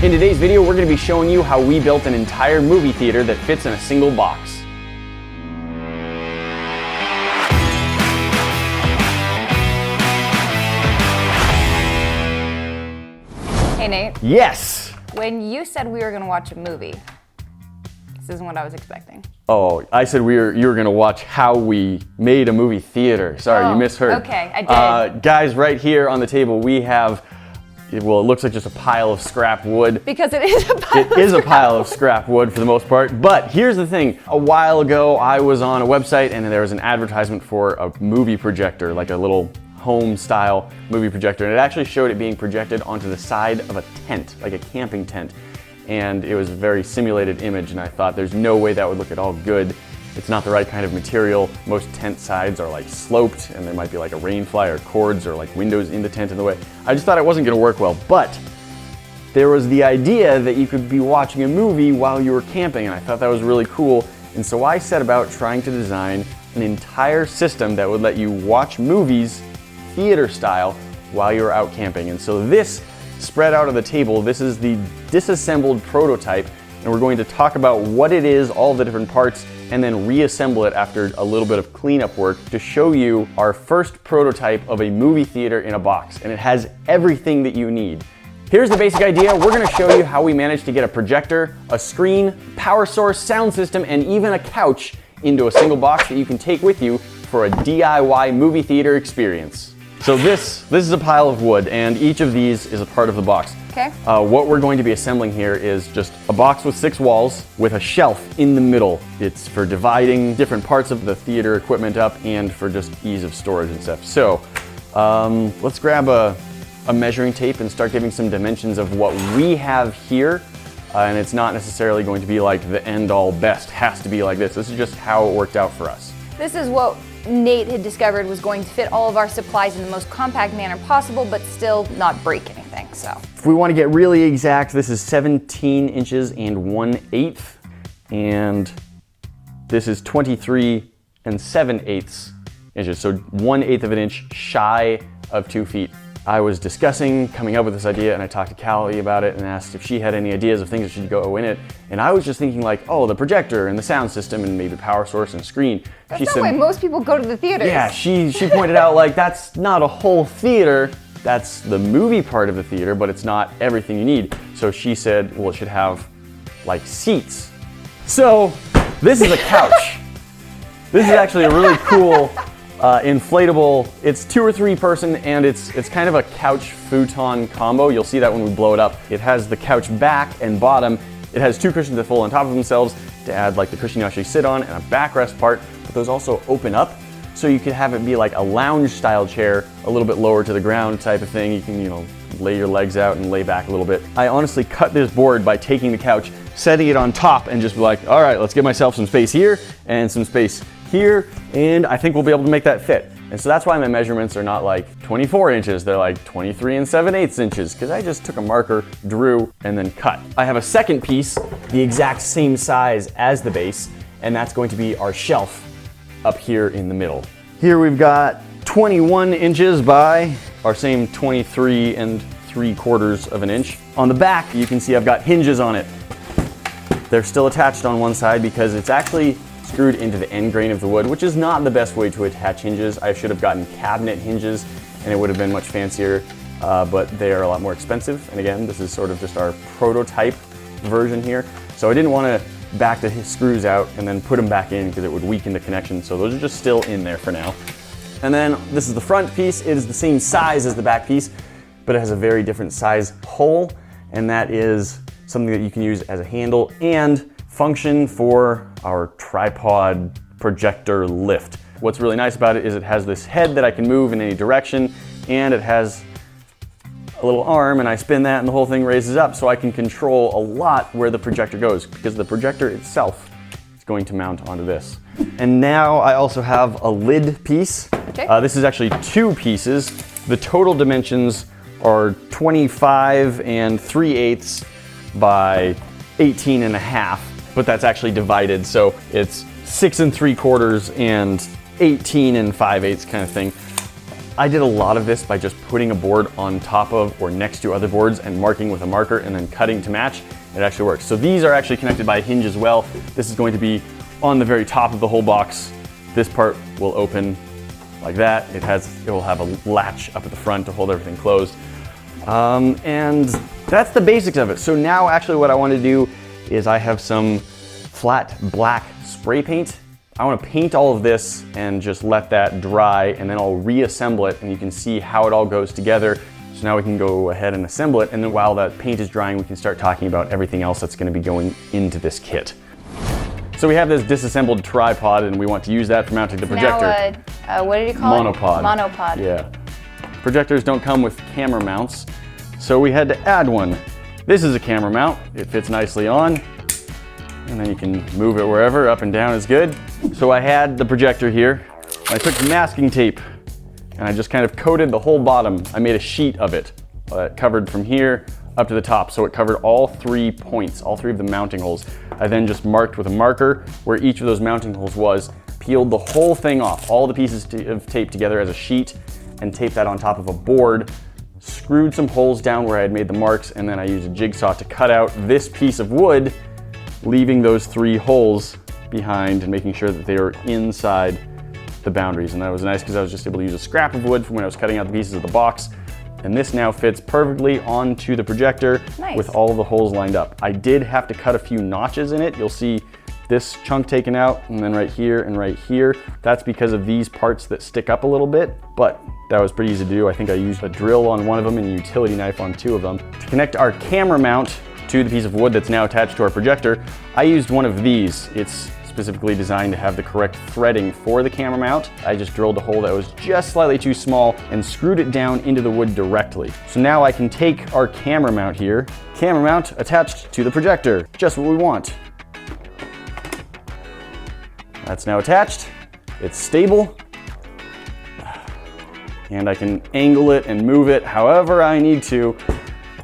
In today's video, we're going to be showing you how we built an entire movie theater that fits in a single box. Hey Nate. Yes! When you said we were going to watch a movie, this isn't what I was expecting. Oh, I said you were going to watch how we made a movie theater. Sorry, you misheard. Okay, I did. Guys, right here on the table, we have, well, it looks like just a pile of scrap wood. Because it is a pile It is a pile of scrap wood for the most part. But here's the thing. A while ago, I was on a website and there was an advertisement for a movie projector, like a little home-style movie projector. And it actually showed it being projected onto the side of a tent, like a camping tent. And it was a very simulated image, and I thought there's no way that would look at all good. It's not the right kind of material. Most tent sides are like sloped, and there might be like a rain fly or cords or like windows in the tent in the way. I just thought it wasn't gonna work well, but there was the idea that you could be watching a movie while you were camping, and I thought that was really cool. And so I set about trying to design an entire system that would let you watch movies theater style while you were out camping. And so this spread out on the table, this is the Disassembled Prototype, and we're going to talk about what it is, all the different parts, and then reassemble it after a little bit of cleanup work to show you our first prototype of a movie theater in a box, and it has everything that you need. Here's the basic idea. We're going to show you how we managed to get a projector, a screen, power source, sound system, and even a couch into a single box that you can take with you for a DIY movie theater experience. So this is a pile of wood, and each of these is a part of the box. Okay. What we're going to be assembling here is just a box with 6 walls with a shelf in the middle. It's for dividing different parts of the theater equipment up and for just ease of storage and stuff. So let's grab a measuring tape and start giving some dimensions of what we have here. And it's not necessarily going to be like the end-all best, has to be like this. This is just how it worked out for us. This is what Nate had discovered was going to fit all of our supplies in the most compact manner possible, but still not break anything, so. If we want to get really exact, this is 17 inches and 1/8, and this is 23 7/8 inches, so 1/8 of an inch shy of 2 feet. I was discussing coming up with this idea, and I talked to Callie about it and asked if she had any ideas of things that should go in it. And I was just thinking like, oh, the projector and the sound system and maybe power source and screen. That's not why most people go to the theaters. Yeah, she pointed out like that's not a whole theater. That's the movie part of the theater, but it's not everything you need. So she said, well, it should have like seats. So this is a couch. This is actually a really cool inflatable. It's 2 or 3 person, and it's kind of a couch futon combo. You'll see that when we blow it up. It has the couch back and bottom. It has 2 cushions that fold on top of themselves to add like the cushion you actually sit on and a backrest part, but those also open up. So you could have it be like a lounge style chair, a little bit lower to the ground type of thing. You can, lay your legs out and lay back a little bit. I honestly cut this board by taking the couch, setting it on top, and just be like, all right, let's give myself some space here and some space here, and I think we'll be able to make that fit. And so that's why my measurements are not like 24 inches, they're like 23 7/8 inches, because I just took a marker, drew, and then cut. I have a second piece, the exact same size as the base, and that's going to be our shelf up here in the middle. Here we've got 21 inches by our same 23 3/4 of an inch. On the back, you can see I've got hinges on it. They're still attached on one side because it's actually screwed into the end grain of the wood, which is not the best way to attach hinges. I should have gotten cabinet hinges and it would have been much fancier, but they are a lot more expensive. And again, this is sort of just our prototype version here. So I didn't want to back the screws out and then put them back in because it would weaken the connection. So those are just still in there for now. And then this is the front piece. It is the same size as the back piece, but it has a very different size hole. And that is something that you can use as a handle and function for our tripod projector lift. What's really nice about it is it has this head that I can move in any direction, and it has a little arm, and I spin that and the whole thing raises up, so I can control a lot where the projector goes, because the projector itself is going to mount onto this. And now I also have a lid piece. Okay. This is actually 2 pieces. The total dimensions are 25 3/8 by 18 1/2. But that's actually divided, so it's 6 3/4 and 18 5/8 kind of thing. I did a lot of this by just putting a board on top of or next to other boards and marking with a marker and then cutting to match. It actually works. So these are actually connected by a hinge as well. This is going to be on the very top of the whole box. This part will open like that. It will have a latch up at the front to hold everything closed. And that's the basics of it. So now actually what I want to do is I have some flat black spray paint. I want to paint all of this and just let that dry, and then I'll reassemble it, and you can see how it all goes together. So now we can go ahead and assemble it, and then while that paint is drying, we can start talking about everything else that's going to be going into this kit. So we have this disassembled tripod, and we want to use that for mounting the projector. Now, what did you call Monopod. it? Monopod. Yeah. Projectors don't come with camera mounts, so we had to add one. This is a camera mount. It fits nicely on, and then you can move it wherever, up and down is good. So I had the projector here. I took masking tape, and I just kind of coated the whole bottom. I made a sheet of it covered from here up to the top, so it covered all 3 points, all 3 of the mounting holes. I then just marked with a marker where each of those mounting holes was, peeled the whole thing off, all the pieces of tape together as a sheet, and taped that on top of a board, screwed some holes down where I had made the marks, and then I used a jigsaw to cut out this piece of wood, leaving those 3 holes behind and making sure that they were inside the boundaries. And that was nice because I was just able to use a scrap of wood from when I was cutting out the pieces of the box. And this now fits perfectly onto the projector. Nice. With all of the holes lined up. I did have to cut a few notches in it. You'll see this chunk taken out, and then right here and right here. That's because of these parts that stick up a little bit, but that was pretty easy to do. I think I used a drill on one of them and a utility knife on 2 of them. To connect our camera mount to the piece of wood that's now attached to our projector, I used one of these. It's specifically designed to have the correct threading for the camera mount. I just drilled a hole that was just slightly too small and screwed it down into the wood directly. So now I can take our camera mount here, camera mount attached to the projector, just what we want. That's now attached, it's stable, and I can angle it and move it however I need to,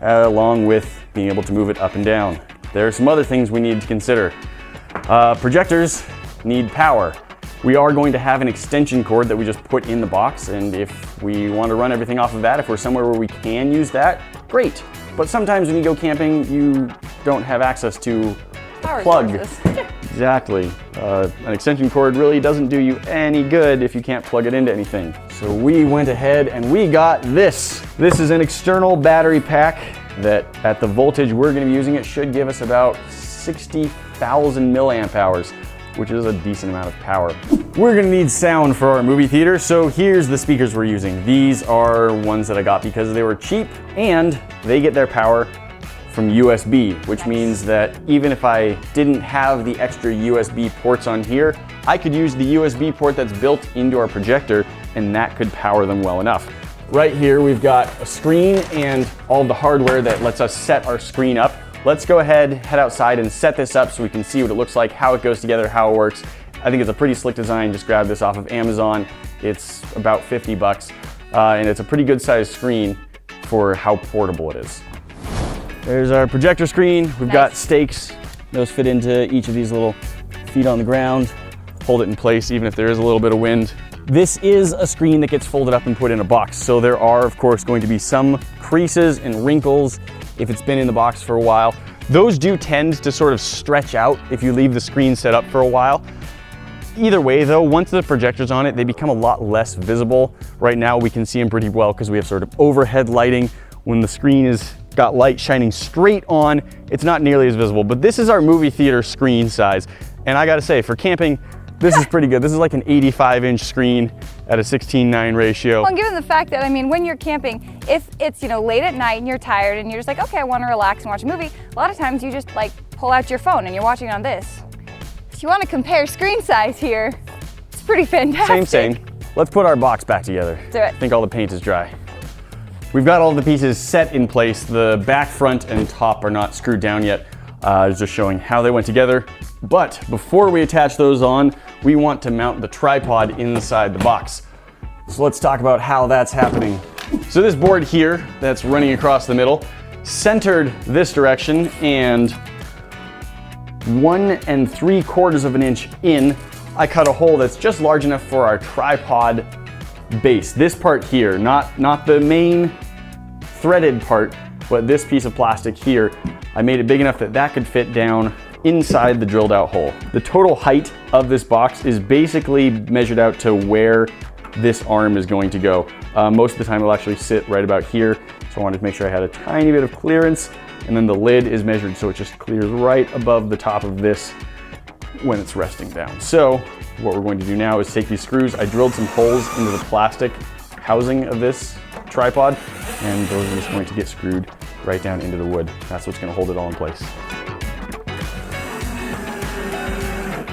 along with being able to move it up and down. There are some other things we need to consider. Projectors need power. We are going to have an extension cord that we just put in the box, and if we want to run everything off of that, if we're somewhere where we can use that, great. But sometimes when you go camping, you don't have access to Power plug. sources. Exactly. An extension cord really doesn't do you any good if you can't plug it into anything. So we went ahead and we got this. This is an external battery pack that at the voltage we're going to be using it should give us about 60,000 milliamp hours, which is a decent amount of power. We're gonna need sound for our movie theater, so here's the speakers we're using. These are ones that I got because they were cheap and they get their power from USB, which means that even if I didn't have the extra USB ports on here, I could use the USB port that's built into our projector, and that could power them well enough. Right here we've got a screen and all the hardware that lets us set our screen up. Let's go ahead, head outside and set this up so we can see what it looks like, how it goes together, how it works. I think it's a pretty slick design. Just grabbed this off of Amazon. It's about 50 bucks, and it's a pretty good sized screen for how portable it is. There's our projector screen. We've got stakes. Those fit into each of these little feet on the ground. Hold it in place even if there is a little bit of wind. This is a screen that gets folded up and put in a box. So there are, of course, going to be some creases and wrinkles if it's been in the box for a while. Those do tend to sort of stretch out if you leave the screen set up for a while. Either way though, once the projector's on it, they become a lot less visible. Right now we can see them pretty well because we have sort of overhead lighting. When the screen is got light shining straight on, it's not nearly as visible, but this is our movie theater screen size. And I gotta say, for camping, this is pretty good. This is like an 85-inch screen at a 16:9 ratio. Well, and given the fact that, I mean, when you're camping, if it's, you know, late at night and you're tired and you're just like, okay, I want to relax and watch a movie, a lot of times you just like pull out your phone and you're watching on this. If you want to compare screen size here, it's pretty fantastic. Same. Let's put our box back together. Do it. I think all the paint is dry. We've got all the pieces set in place. The back, front, and top are not screwed down yet. Just showing how they went together. But before we attach those on, we want to mount the tripod inside the box. So let's talk about how that's happening. So this board here that's running across the middle, centered this direction and 1 3/4 of an inch in, I cut a hole that's just large enough for our tripod base. This part here, not the main threaded part, but this piece of plastic here, I made it big enough that that could fit down inside the drilled out hole. The total height of this box is basically measured out to where this arm is going to go. Most of the time it'll actually sit right about here, so I wanted to make sure I had a tiny bit of clearance, and then the lid is measured so it just clears right above the top of this when it's resting down. So what we're going to do now is take these screws. I drilled some holes into the plastic housing of this tripod, and those are just going to get screwed right down into the wood. That's what's going to hold it all in place.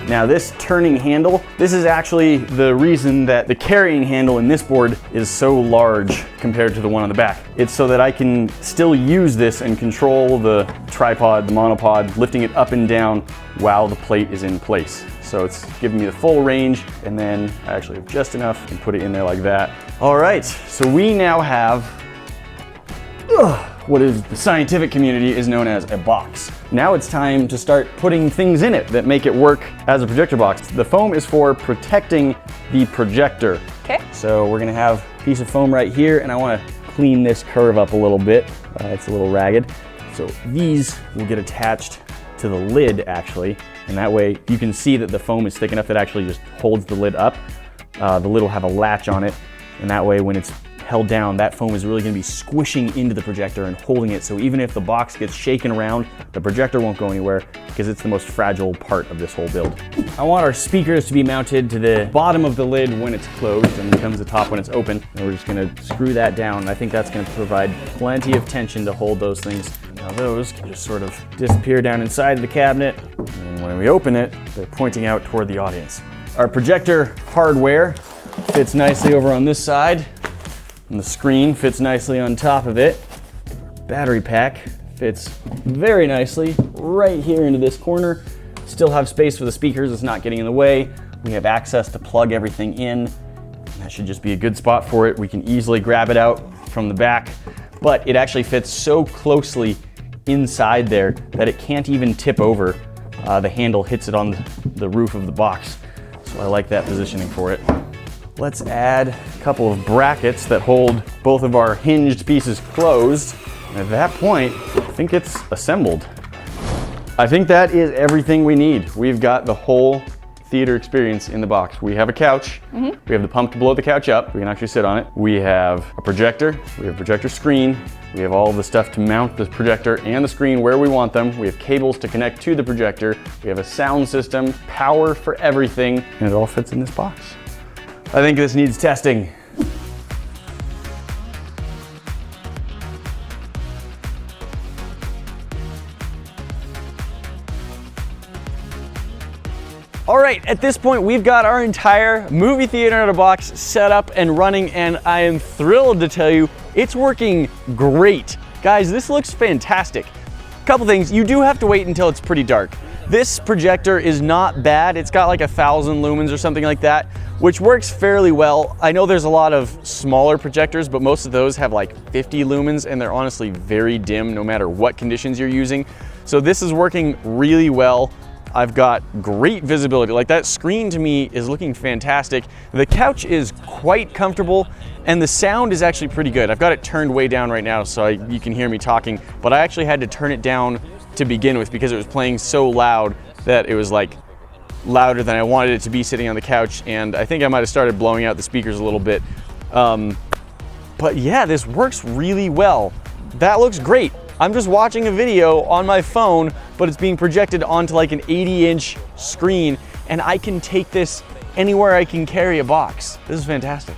Now this turning handle, this is actually the reason that the carrying handle in this board is so large compared to the one on the back. It's so that I can still use this and control the tripod, the monopod, lifting it up and down while the plate is in place. So it's giving me the full range, and then I actually have just enough and put it in there like that. All right, so we now have what is the scientific community is known as a box. Now it's time to start putting things in it that make it work as a projector box. The foam is for protecting the projector. Okay. So we're gonna have a piece of foam right here, and I wanna clean this curve up a little bit. It's a little ragged. So these will get attached to the lid actually, and that way you can see that the foam is thick enough that it actually just holds the lid up. The lid will have a latch on it, and that way when it's held down, that foam is really going to be squishing into the projector and holding it, so even if the box gets shaken around, the projector won't go anywhere because it's the most fragile part of this whole build. I want our speakers to be mounted to the bottom of the lid when it's closed and becomes the top when it's open, and we're just going to screw that down, and I think that's going to provide plenty of tension to hold those things. Now those can just sort of disappear down inside the cabinet, and when we open it, they're pointing out toward the audience. Our projector hardware fits nicely over on this side, and the screen fits nicely on top of it. Battery pack fits very nicely right here into this corner. Still have space for the speakers, it's not getting in the way. We have access to plug everything in. That should just be a good spot for it. We can easily grab it out from the back, but it actually fits so closely inside there that it can't even tip over. The handle hits it on the roof of the box. So I like that positioning for it. Let's add a couple of brackets that hold both of our hinged pieces closed. And at that point, I think it's assembled. I think that is everything we need. We've got the whole theater experience in the box. We have a couch. We have the pump to blow the couch up. We can actually sit on it. We have a projector. We have a projector screen. We have all of the stuff to mount the projector and the screen where we want them. We have cables to connect to the projector. We have a sound system, power for everything, and it all fits in this box. I think this needs testing. All right, at this point, we've got our entire movie theater in a box set up and running, and I am thrilled to tell you it's working great. Guys, this looks fantastic. Couple things, you do have to wait until it's pretty dark. This projector is not bad. It's got like 1,000 lumens or something like that, which works fairly well. I know there's a lot of smaller projectors, but most of those have like 50 lumens, and they're honestly very dim no matter what conditions you're using. So this is working really well. I've got great visibility. Like that screen to me is looking fantastic. The couch is quite comfortable, and the sound is actually pretty good. I've got it turned way down right now so you can hear me talking, but I actually had to turn it down to begin with because it was playing so loud that it was like louder than I wanted it to be sitting on the couch, and I think I might have started blowing out the speakers a little bit. But yeah, this works really well. That looks great. I'm just watching a video on my phone, but it's being projected onto like an 80-inch screen, and I can take this anywhere I can carry a box. This is fantastic.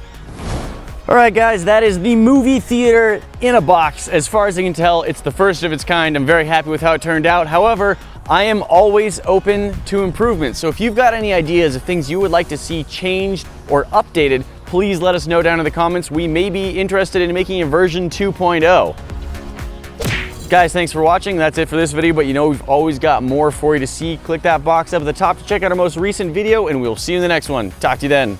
All right, guys, that is the movie theater in a box. As far as I can tell, it's the first of its kind. I'm very happy with how it turned out. However, I am always open to improvement. So if you've got any ideas of things you would like to see changed or updated, please let us know down in the comments. We may be interested in making a version 2.0. Guys, thanks for watching. That's it for this video, but you know we've always got more for you to see. Click that box up at the top to check out our most recent video, and we'll see you in the next one. Talk to you then.